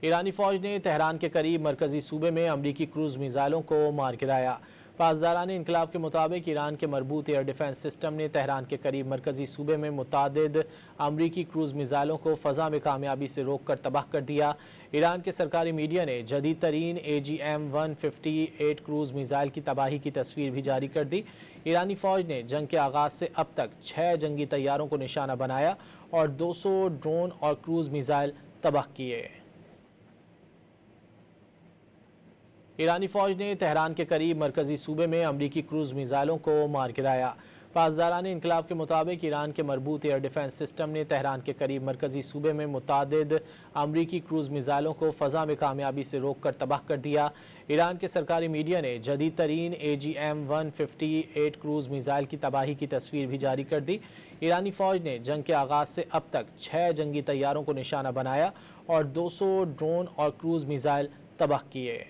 ایرانی فوج نے تہران کے قریب مرکزی صوبے میں امریکی کروز میزائلوں کو مار گرایا۔ پاسداران انقلاب کے مطابق ایران کے مربوط ایئر ڈیفنس سسٹم نے تہران کے قریب مرکزی صوبے میں متعدد امریکی کروز میزائلوں کو فضا میں کامیابی سے روک کر تباہ کر دیا۔ ایران کے سرکاری میڈیا نے جدید ترین AGM-158 کروز میزائل کی تباہی کی تصویر بھی جاری کر دی۔ ایرانی فوج نے جنگ کے آغاز سے اب تک 6 جنگی طیاروں کو نشانہ بنایا اور 200 ڈرون اور کروز میزائل تباہ کیے۔ ایرانی فوج نے تہران کے قریب مرکزی صوبے میں امریکی کروز میزائلوں کو مار گرایا۔ پاسداران انقلاب کے مطابق ایران کے مربوط ایئر ڈیفنس سسٹم نے تہران کے قریب مرکزی صوبے میں متعدد امریکی کروز میزائلوں کو فضا میں کامیابی سے روک کر تباہ کر دیا۔ ایران کے سرکاری میڈیا نے جدید ترین AGM-158 کروز میزائل کی تباہی کی تصویر بھی جاری کر دی۔ ایرانی فوج نے جنگ کے آغاز سے اب تک 6 جنگی طیاروں کو نشانہ بنایا اور 200 ڈرون اور کروز میزائل تباہ کیے۔